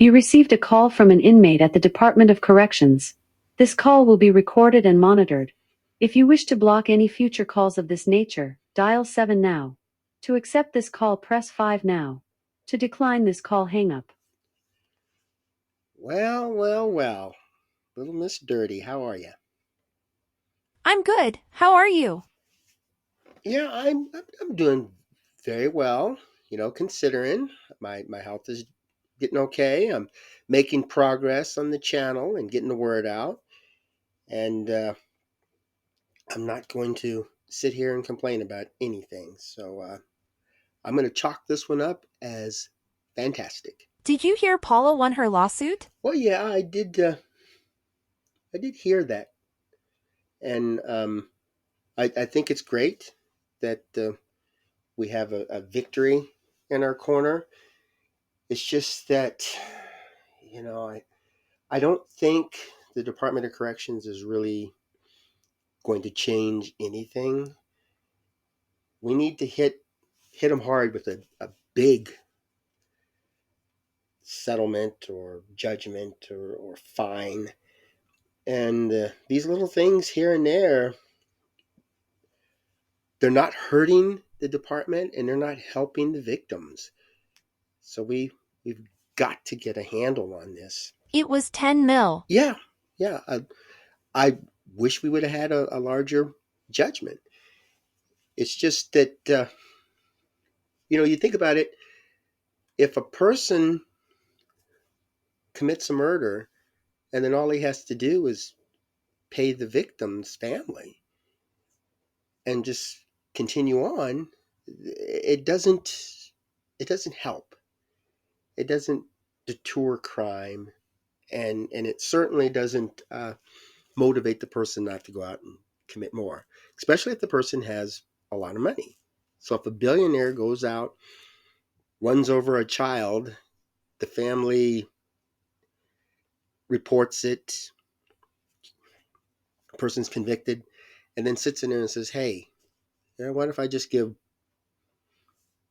You received a call from an inmate at the Department of Corrections. This call will be recorded and monitored. If you wish to block any future calls of this nature, dial 7 now. To accept this call, press 5 now. To decline this call, hang up. Well. Little Miss Dirty, how are you? I'm good. How are you? Yeah, I'm doing very well. Considering my health is getting okay. I'm making progress on the channel and getting the word out, and I'm not going to sit here and complain about anything. So I'm going to chalk this one up as fantastic. Did you hear Paula won her lawsuit? Well, yeah, I did. I did hear that, and I think it's great that we have a victory in our corner. It's just that, you know, I don't think the Department of Corrections is really going to change anything. We need to hit them hard with a big settlement or judgment or fine. And these little things here and there, they're not hurting the department and they're not helping the victims. So we've got to get a handle on this. It was 10 mil. Yeah, yeah. I wish we would have had a larger judgment. It's just that you think about it. If a person commits a murder and then all he has to do is pay the victim's family and just continue on, it doesn't help. It doesn't deter crime, and it certainly doesn't motivate the person not to go out and commit more, especially if the person has a lot of money. So if a billionaire goes out, runs over a child, the family reports it, the person's convicted, and then sits in there and says, hey, what if I just give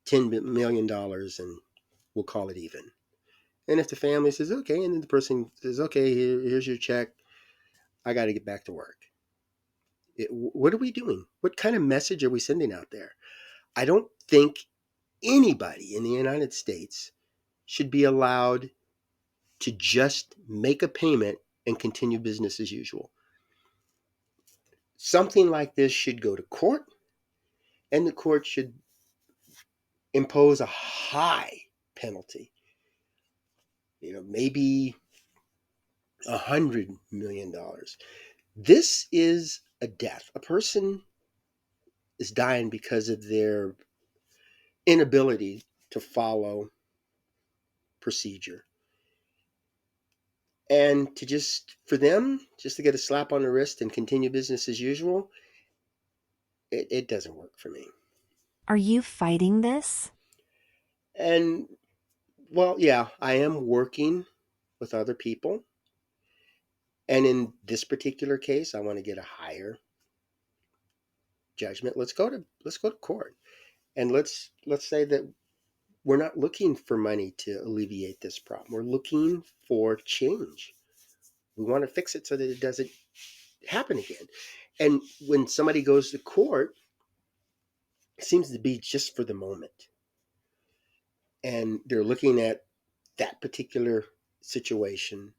$10 million and we'll call it even? And if the family says, okay, and then the person says, okay, here's your check, I got to get back to work. What are we doing? What kind of message are we sending out there? I don't think anybody in the United States should be allowed to just make a payment and continue business as usual. Something like this should go to court, and the court should impose a high penalty. Maybe $100 million. This is a death. A person is dying because of their inability to follow procedure. And for them, just to get a slap on the wrist and continue business as usual, it doesn't work for me. Are you fighting this? And, well, yeah, I am working with other people. And in this particular case, I want to get a higher judgment. Let's go to court. And let's say that we're not looking for money to alleviate this problem. We're looking for change. We want to fix it so that it doesn't happen again. And when somebody goes to court, it seems to be just for the moment. And they're looking at that particular situation,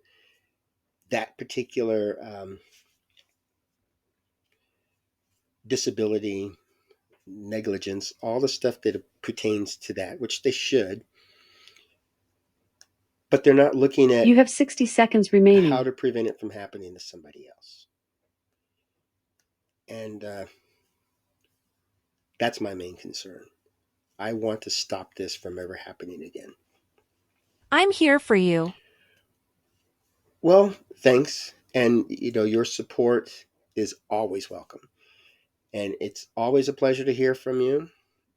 that particular disability, negligence, all the stuff that pertains to that, which they should. But they're not looking at You have 60 seconds how remaining. to prevent it from happening to somebody else. And that's my main concern. I want to stop this from ever happening again. I'm here for you. Well, thanks. And, your support is always welcome. And it's always a pleasure to hear from you.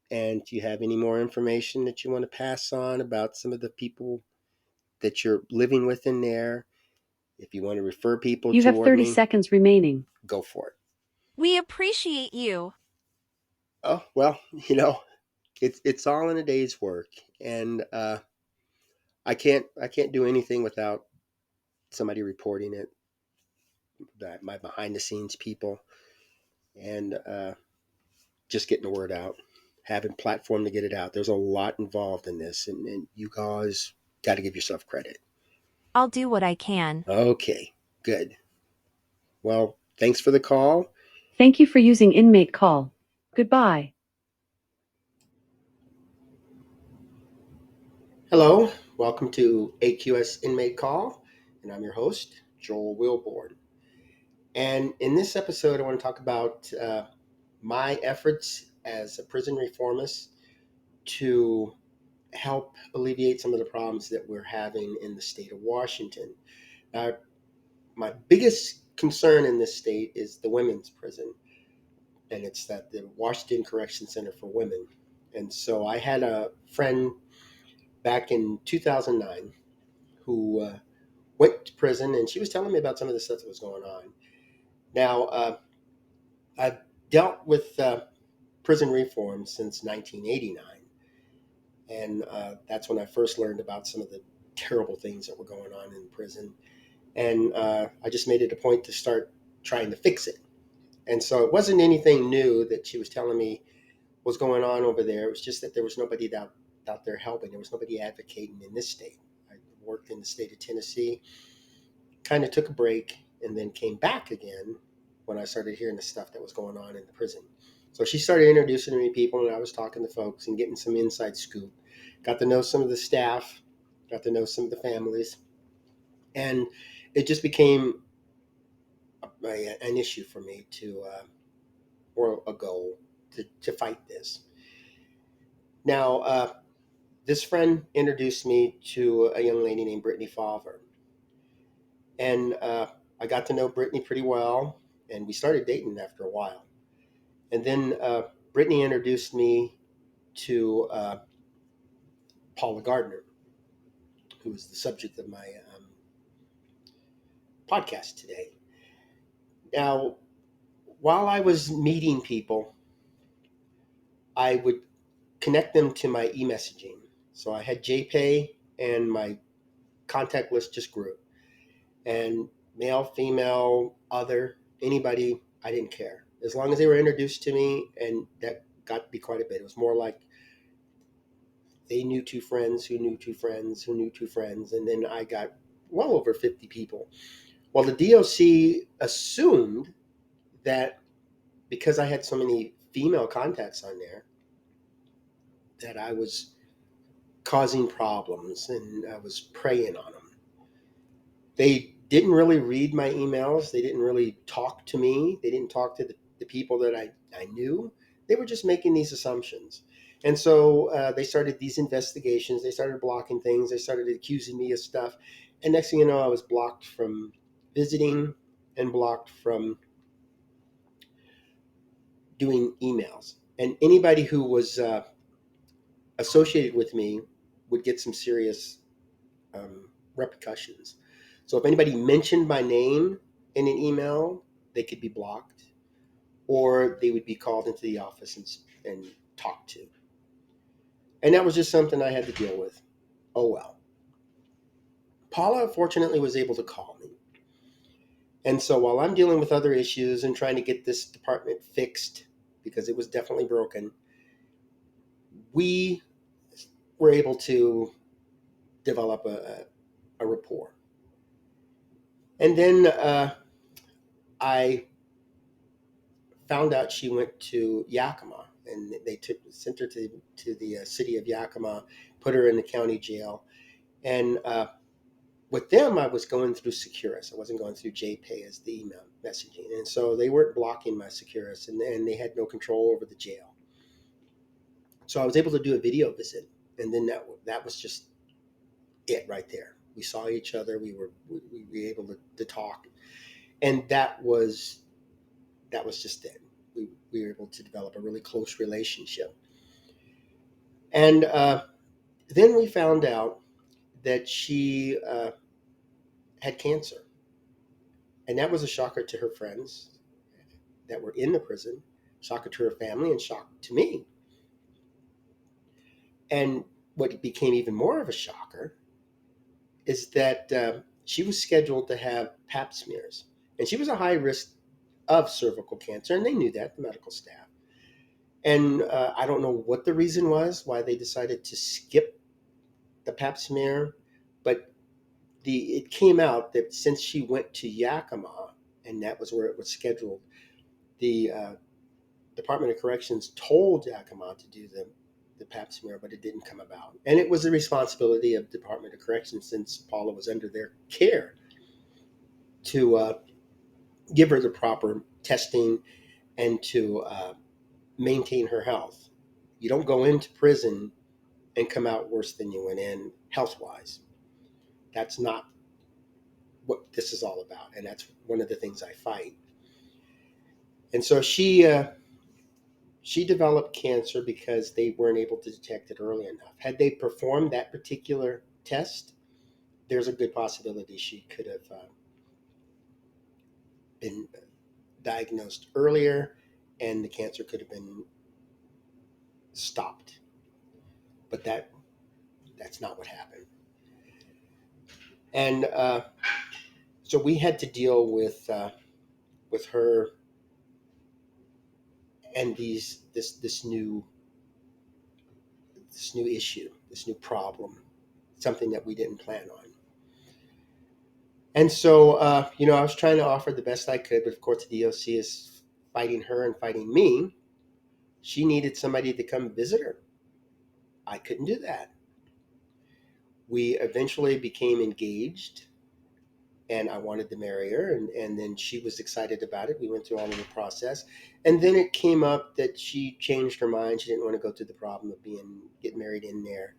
And do you have any more information that you want to pass on about some of the people that you're living with in there? If you want to refer people You have toward 30 me, seconds remaining. go for it. We appreciate you. Oh, well, it's all in a day's work. And I can't do anything without somebody reporting it, my behind the scenes people, and just getting the word out, having platform to get it out. There's a lot involved in this, and you guys got to give yourself credit. I'll do what I can. Okay, good. Well, thanks for the call. Thank you for using inmate call. Goodbye. Hello, welcome to AQS Inmate Call, and I'm your host, Joel Wilborn. And in this episode, I want to talk about my efforts as a prison reformist to help alleviate some of the problems that we're having in the state of Washington. Now, my biggest concern in this state is the women's prison, and it's that the Washington Correction Center for Women. And so I had a friend back in 2009 who went to prison, and she was telling me about some of the stuff that was going on. Now, I've dealt with prison reform since 1989, and that's when I first learned about some of the terrible things that were going on in prison. And I just made it a point to start trying to fix it. And so it wasn't anything new that she was telling me was going on over there. It was just that there was nobody out there helping. There was nobody advocating in this state. I worked in the state of Tennessee, kind of took a break, and then came back again when I started hearing the stuff that was going on in the prison. So she started introducing me to people, and I was talking to folks and getting some inside scoop. Got to know some of the staff, got to know some of the families, and it just became an issue for me or a goal to fight this. Now, this friend introduced me to a young lady named Brittany Favre. And I got to know Brittany pretty well, and we started dating after a while. And then Brittany introduced me to Paula Gardner, who is the subject of my podcast today. Now, while I was meeting people, I would connect them to my e-messaging. So I had JPay, and my contact list just grew. And male, female, other, anybody, I didn't care. As long as they were introduced to me, and that got to be quite a bit. It was more like they knew two friends who knew two friends who knew two friends, and then I got well over 50 people. Well, the DOC assumed that because I had so many female contacts on there, that I was causing problems and I was preying on them. They didn't really read my emails. They didn't really talk to me. They didn't talk to the people that I knew. They were just making these assumptions. And so they started these investigations. They started blocking things. They started accusing me of stuff. And next thing you know, I was blocked from visiting and blocked from doing emails. And anybody who was associated with me would get some serious repercussions. So if anybody mentioned my name in an email, they could be blocked, or they would be called into the office and talked to. And that was just something I had to deal with. Oh well. Paula fortunately was able to call me. And so while I'm dealing with other issues and trying to get this department fixed, because it was definitely broken, we were able to develop a rapport. And then I found out she went to Yakima, and they sent her to the city of Yakima, put her in the county jail. And with them, I was going through Securus. I wasn't going through JPay as the email messaging. And so they weren't blocking my Securus, and they had no control over the jail. So I was able to do a video visit, and then that was just it right there. We saw each other. We were able to talk, and that was just it. We were able to develop a really close relationship. And then we found out that she had cancer. And that was a shocker to her friends that were in the prison, shocker to her family, and shock to me. And what became even more of a shocker is that she was scheduled to have pap smears, and she was a high risk of cervical cancer, and they knew that, the medical staff. And I don't know what the reason was why they decided to skip the pap smear, but it came out that since she went to Yakima, and that was where it was scheduled, the Department of Corrections told Yakima to do the pap smear, but it didn't come about. And it was the responsibility of the Department of Corrections, since Paula was under their care, to give her the proper testing and to maintain her health. You don't go into prison and come out worse than you went in health-wise. That's not what this is all about, and that's one of the things I fight. And so she developed cancer because they weren't able to detect it early enough. Had they performed that particular test, there's a good possibility she could have been diagnosed earlier, and the cancer could have been stopped. But that's not what happened. And so we had to deal with her and this new issue, this new problem, something that we didn't plan on. And so, I was trying to offer the best I could, but of course the DOC is fighting her and fighting me. She needed somebody to come visit her. I couldn't do that. We eventually became engaged, and I wanted to marry her, and then she was excited about it. We went through all of the process, and then it came up that she changed her mind. She didn't want to go through the problem of getting married in there.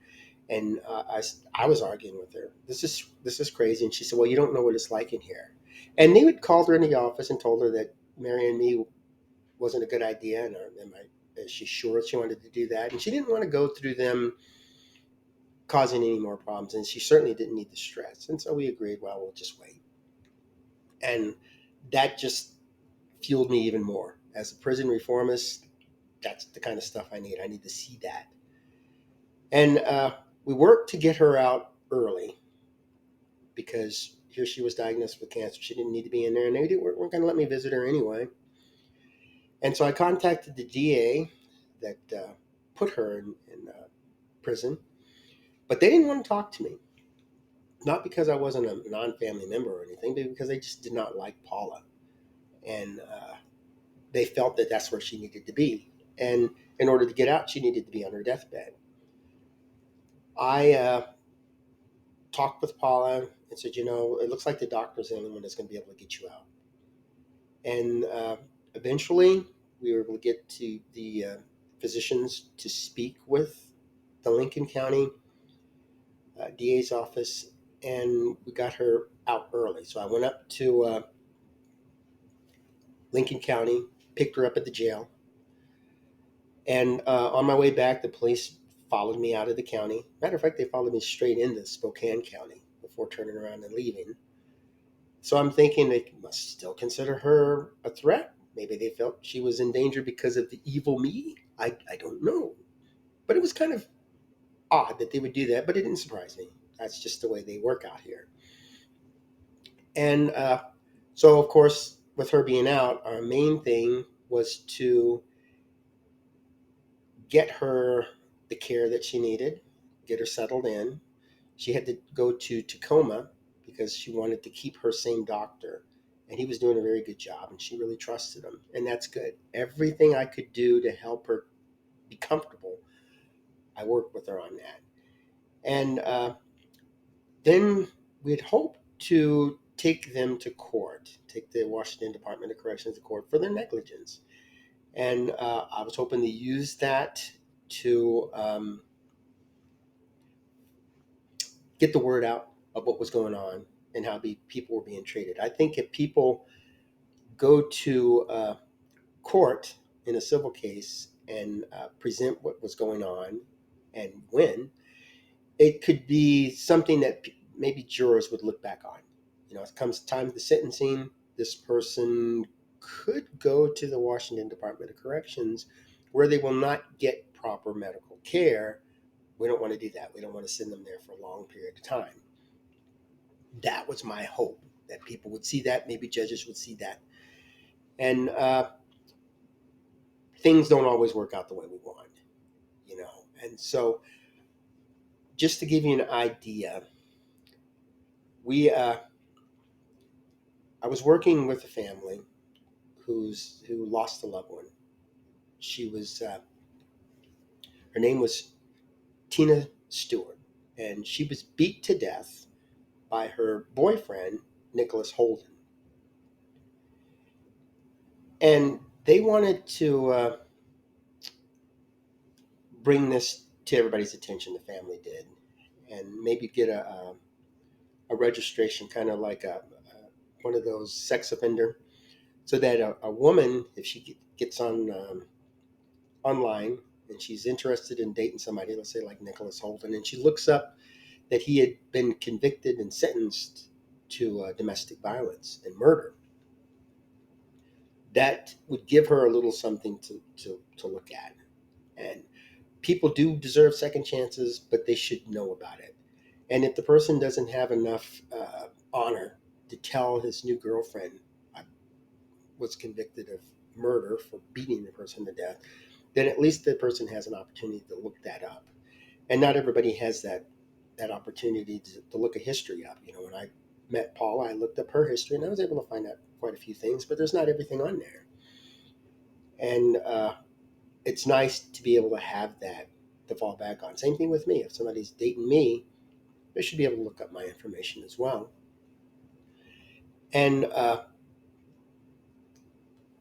And I was arguing with her. This is crazy. And she said, "Well, you don't know what it's like in here." And they would call her in the office and told her that marrying me wasn't a good idea. And is she sure she wanted to do that? And she didn't want to go through them causing any more problems. And she certainly didn't need the stress. And so we agreed, well, we'll just wait. And that just fueled me even more. As a prison reformist, that's the kind of stuff I need. I need to see that. And we worked to get her out early, because here she was diagnosed with cancer. She didn't need to be in there, and they weren't going to let me visit her anyway. And so I contacted the DA that put her in prison, but they didn't want to talk to me. Not because I wasn't a non-family member or anything, but because they just did not like Paula. And they felt that that's where she needed to be. And in order to get out, she needed to be on her deathbed. I talked with Paula and said, it looks like the doctor's the only one that's going to be able to get you out. And eventually, we were able to get to the physicians to speak with the Lincoln County DA's office, and we got her out early. So I went up to Lincoln County, picked her up at the jail, and on my way back, the police followed me out of the county. Matter of fact, they followed me straight into Spokane County before turning around and leaving. So I'm thinking they must still consider her a threat. Maybe they felt she was in danger because of the evil me. I don't know. But it was kind of odd that they would do that, but it didn't surprise me. That's just the way they work out here. And so, of course, with her being out, our main thing was to get her the care that she needed, get her settled in. She had to go to Tacoma because she wanted to keep her same doctor. And he was doing a very good job, and she really trusted him. And that's good. Everything I could do to help her be comfortable, I worked with her on that. And then we'd hope to take them to court, take the Washington Department of Corrections to court for their negligence. And I was hoping to use that to get the word out of what was going on and how people were being treated. I think if people go to court in a civil case and present what was going on and win, it could be something that maybe jurors would look back on. It comes time to sentencing, this person could go to the Washington Department of Corrections where they will not get proper medical care. We don't want to do that. We don't want to send them there for a long period of time. That was my hope, that people would see that, maybe judges would see that. And things don't always work out the way we want, you know. And so, just to give you an idea, we I was working with a family who lost a loved one. She was her name was Tina Stewart, and she was beat to death by her boyfriend Nicholas Holden. And they wanted to bring this to everybody's attention. The family did, and maybe get a registration, kind of like a one of those sex offender, so that a woman, if she gets on online and she's interested in dating somebody, let's say like Nicholas Holden, and she looks up that he had been convicted and sentenced to domestic violence and murder, that would give her a little something to look at. And people do deserve second chances, but they should know about it. And if the person doesn't have enough honor to tell his new girlfriend, I was convicted of murder for beating the person to death, then at least the person has an opportunity to look that up. And not everybody has that opportunity to look a history up. You know, when I met Paula, I looked up her history and I was able to find out quite a few things, but there's not everything on there. And it's nice to be able to have that to fall back on. Same thing with me. If somebody's dating me, they should be able to look up my information as well. And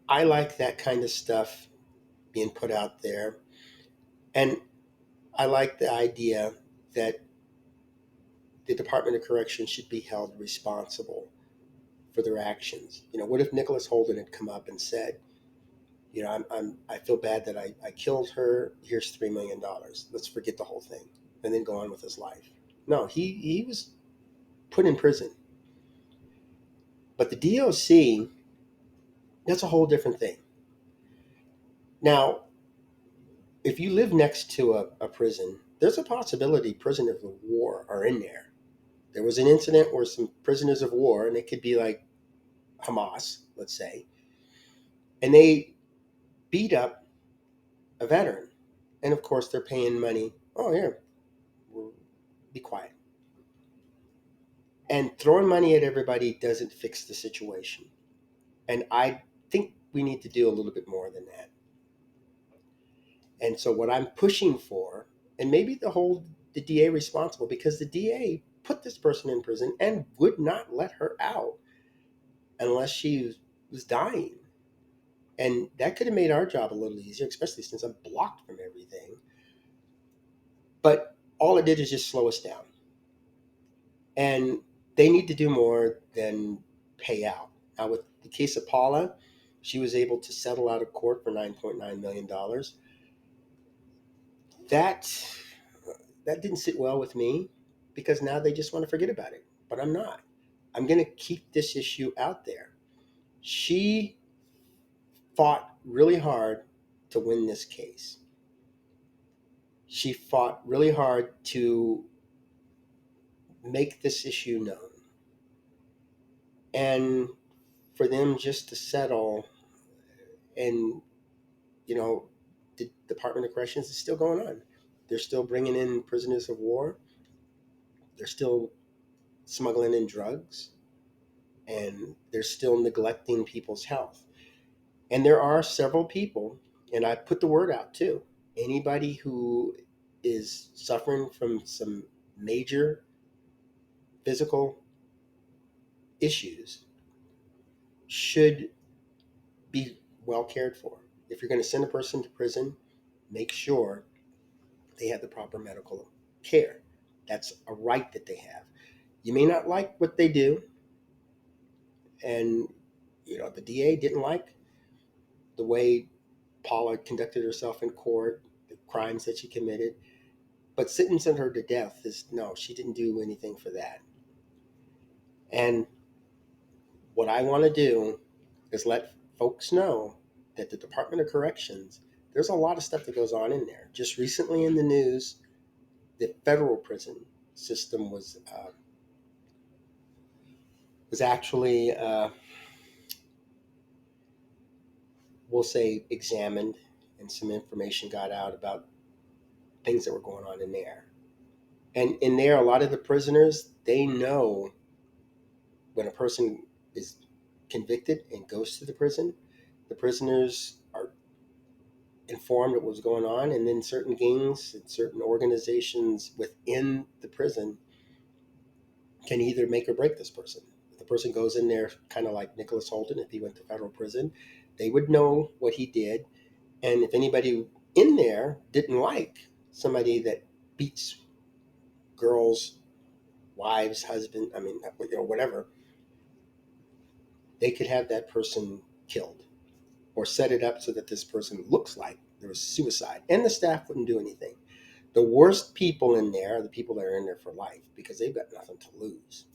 I like that kind of stuff being put out there. And I like the idea that the Department of Corrections should be held responsible for their actions. You know, what if Nicholas Holden had come up and said, you know, I feel bad that I killed her. Here's $3 million. Let's forget the whole thing, and then go on with his life. No, he was put in prison. But the DOC, that's a whole different thing. Now, if you live next to a prison, there's a possibility prisoners of war are in there. There was an incident where some prisoners of war, and it could be like Hamas, let's say, and they beat up a veteran. And of course, they're paying money. Oh, here, be quiet. And throwing money at everybody doesn't fix the situation. And I think we need to do a little bit more than that. And so, what I'm pushing for, and maybe to hold the DA responsible, because the DA put this person in prison and would not let her out unless she was dying. And that could have made our job a little easier, especially since I'm blocked from everything. But all it did is just slow us down. And they need to do more than pay out. Now, with the case of Paula, she was able to settle out of court for $9.9 million. That that didn't sit well with me, because now they just want to forget about it. But I'm not. I'm going to keep this issue out there. She fought really hard to win this case. She fought really hard to make this issue known. And for them just to settle, and, you know, the Department of Corrections is still going on. They're still bringing in prisoners of war. They're still smuggling in drugs. And they're still neglecting people's health. And there are several people, and I put the word out too. Anybody who is suffering from some major physical issues should be well cared for. If you're going to send a person to prison, make sure they have the proper medical care. That's a right that they have. You may not like what they do, and you know the DA didn't like the way Paula conducted herself in court, the crimes that she committed, but sentencing her to death is no, she didn't do anything for that. And what I want to do is let folks know that the Department of Corrections, there's a lot of stuff that goes on in there. Just recently in the news, the federal prison system was was actually, we'll say, examined, and some information got out about things that were going on in there. And in there, a lot of the prisoners, they know when a person is convicted and goes to the prison, the prisoners are informed of what's going on, and then certain gangs and certain organizations within the prison can either make or break this person. If the person goes in there, kind of like Nicholas Holden, if he went to federal prison, they would know what he did. And if anybody in there didn't like somebody that beats girls, wives, husband, whatever, they could have that person killed or set it up so that this person looks like there was suicide, and the staff wouldn't do anything. The worst people in there are the people that are in there for life because they've got nothing to lose.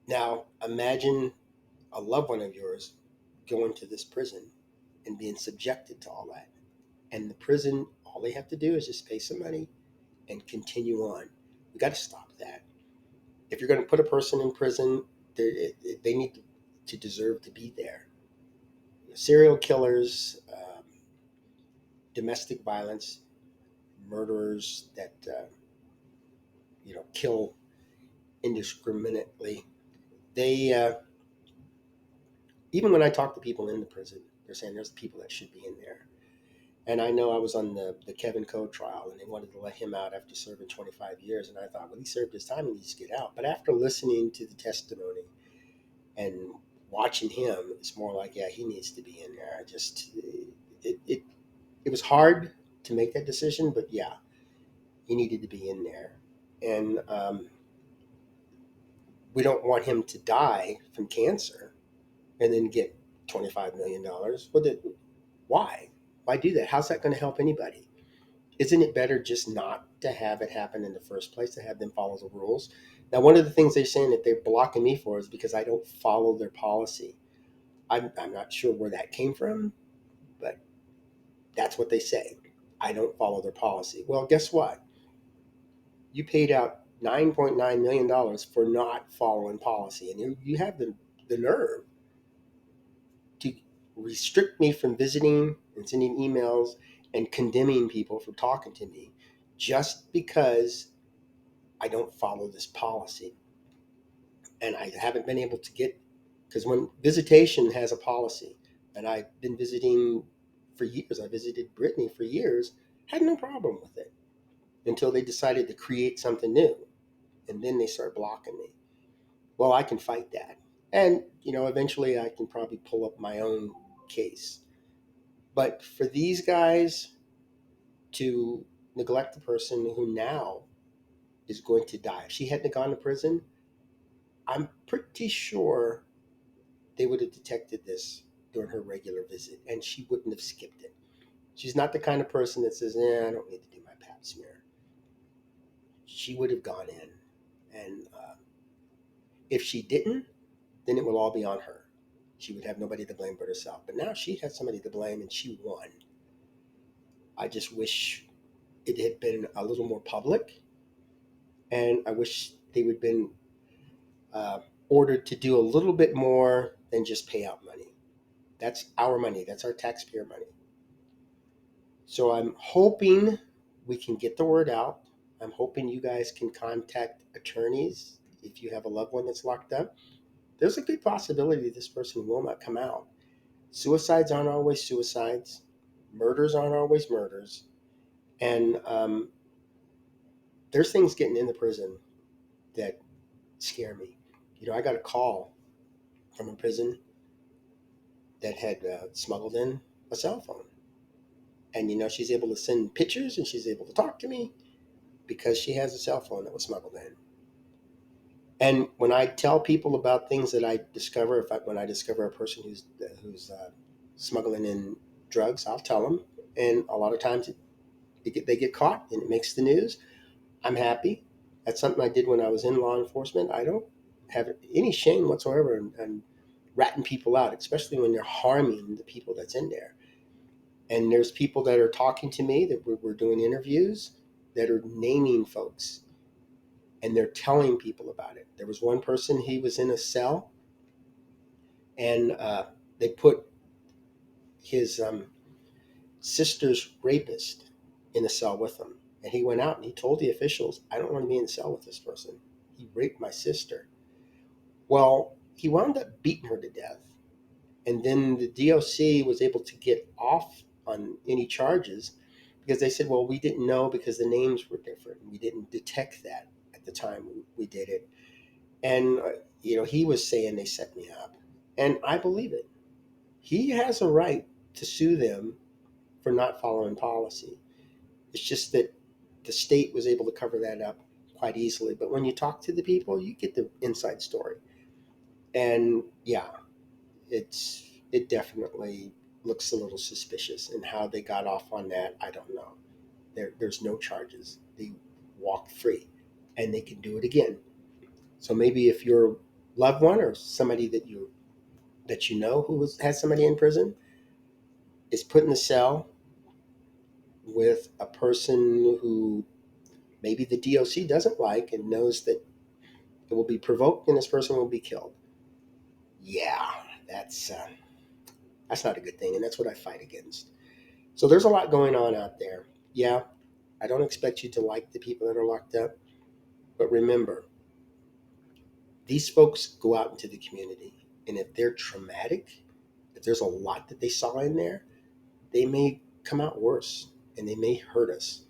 Now, imagine a loved one of yours going to this prison and being subjected to all that. And the prison, all they have to do is just pay some money and continue on. We got to stop that. If you're going to put a person in prison, they need to deserve to be there. Serial killers, domestic violence, murderers that kill indiscriminately. They even when I talk to people in the prison, they're saying there's people that should be in there. And I know I was on the Kevin Coe trial, and they wanted to let him out after serving 25 years. And I thought, well, he served his time, he needs to get out. But after listening to the testimony and watching him, it's more like, yeah, he needs to be in there. It was hard to make that decision, but yeah, he needed to be in there. And we don't want him to die from cancer and then get $25 million. Why? Why do that? How's that going to help anybody? Isn't it better just not to have it happen in the first place, to have them follow the rules? Now, one of the things they're saying that they're blocking me for is because I don't follow their policy. I'm not sure where that came from, but that's what they say. I don't follow their policy. Well, guess what? You paid out $9.9 million for not following policy, and you have the nerve to restrict me from visiting and sending emails and condemning people for talking to me just because I don't follow this policy. And I haven't been able to get, because when visitation has a policy, and I've been visiting for years, I visited Brittany for years, had no problem with it until they decided to create something new. And then they start blocking me. Well, I can fight that. And, eventually I can probably pull up my own case. But for these guys to neglect the person who now is going to die, if she hadn't gone to prison, I'm pretty sure they would have detected this during her regular visit and she wouldn't have skipped it. She's not the kind of person that says, I don't need to do my pap smear. She would have gone in. And if she didn't, then it will all be on her. She would have nobody to blame but herself. But now she had somebody to blame and she won. I just wish it had been a little more public, and I wish they would have been ordered to do a little bit more than just pay out money. That's our money. That's our taxpayer money. So I'm hoping we can get the word out. I'm hoping you guys can contact attorneys if you have a loved one that's locked up. There's a good possibility this person will not come out. Suicides aren't always suicides. Murders aren't always murders. And there's things getting in the prison that scare me. I got a call from a prison that had smuggled in a cell phone. And, she's able to send pictures and she's able to talk to me because she has a cell phone that was smuggled in. And when I tell people about things that I discover, when I discover a person who's smuggling in drugs, I'll tell them. And a lot of times they get caught and it makes the news. I'm happy. That's something I did when I was in law enforcement. I don't have any shame whatsoever in ratting people out, especially when they're harming the people that's in there. And there's people that are talking to me that we're doing interviews that are naming folks and they're telling people about it. There was one person, he was in a cell, and they put his sister's rapist in a cell with him. And he went out and he told the officials, I don't want to be in the cell with this person. He raped my sister. Well, he wound up beating her to death. And then the DOC was able to get off on any charges because they said, well, we didn't know because the names were different. We didn't detect that at the time we did it. And, he was saying they set me up. And I believe it. He has a right to sue them for not following policy. It's just that the state was able to cover that up quite easily. But when you talk to the people, you get the inside story. And yeah, it definitely looks a little suspicious. And how they got off on that, I don't know. There's no charges. They walk free, and they can do it again. So maybe if your loved one or somebody that you know who has somebody in prison is put in the cell with a person who maybe the DOC doesn't like and knows that it will be provoked and this person will be killed. Yeah, that's not a good thing, and that's what I fight against. So there's a lot going on out there. Yeah, I don't expect you to like the people that are locked up, but remember, these folks go out into the community, and if they're traumatic, if there's a lot that they saw in there, they may come out worse, and they may hurt us.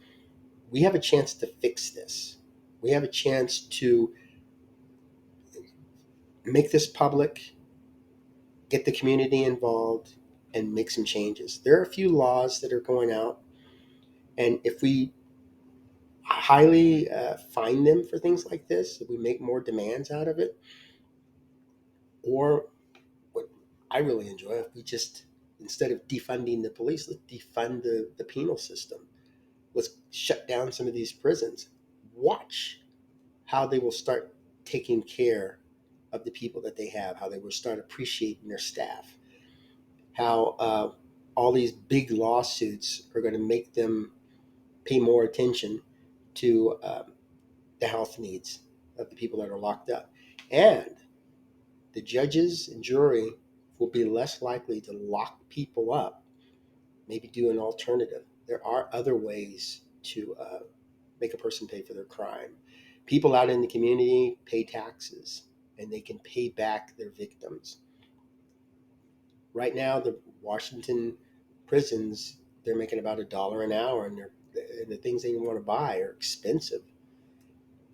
We have a chance to fix this. We have a chance to make this public, get the community involved, and make some changes. There are a few laws that are going out, and if we highly fine them for things like this, if we make more demands out of it, or what I really enjoy, if we just, instead of defunding the police, let's defund the penal system. Let's shut down some of these prisons. Watch how they will start taking care of the people that they have, how they will start appreciating their staff, how all these big lawsuits are going to make them pay more attention to the health needs of the people that are locked up. And the judges and jury will be less likely to lock people up, maybe do an alternative. There are other ways to make a person pay for their crime. People out in the community pay taxes, and they can pay back their victims. Right now, the Washington prisons, they're making about $1 an hour, and the things they want to buy are expensive.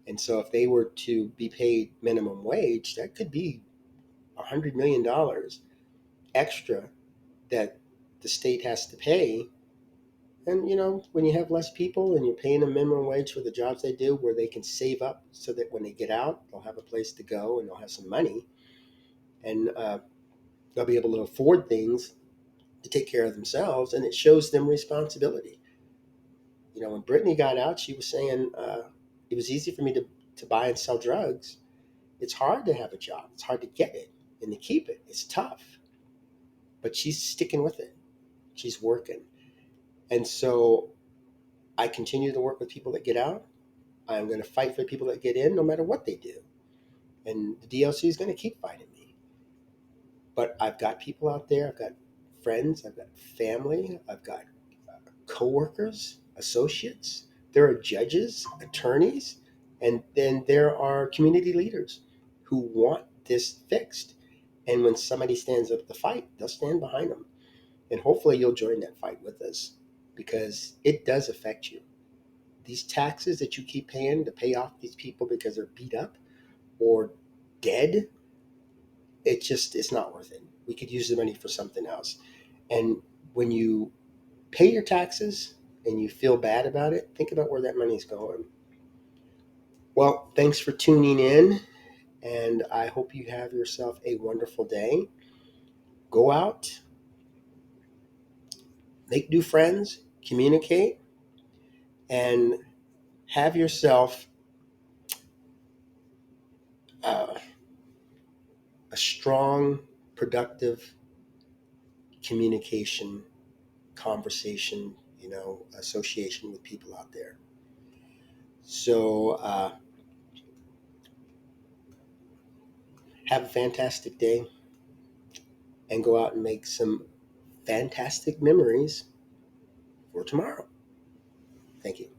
And so if they were to be paid minimum wage, that could be $100 million extra that the state has to pay. And, when you have less people and you're paying them minimum wage for the jobs they do, where they can save up so that when they get out, they'll have a place to go and they'll have some money, and they'll be able to afford things to take care of themselves, and it shows them responsibility. When Brittany got out, she was saying, it was easy for me to buy and sell drugs. It's hard to have a job. It's hard to get it and to keep it. It's tough. But she's sticking with it. She's working. And so I continue to work with people that get out. I'm going to fight for the people that get in no matter what they do. And the DLC is going to keep fighting me. But I've got people out there. I've got friends. I've got family. I've got coworkers, associates. There are judges, attorneys, and then there are community leaders who want this fixed. And when somebody stands up to fight, they'll stand behind them. And hopefully you'll join that fight with us, because it does affect you. These taxes that you keep paying to pay off these people because they're beat up or dead, it's not worth it. We could use the money for something else. And when you pay your taxes and you feel bad about it, think about where that money's going. Well, thanks for tuning in, and I hope you have yourself a wonderful day. Go out, make new friends, communicate, and have yourself a strong, productive communication, conversation, association with people out there. So Have a fantastic day and go out and make some fantastic memories for tomorrow. Thank you.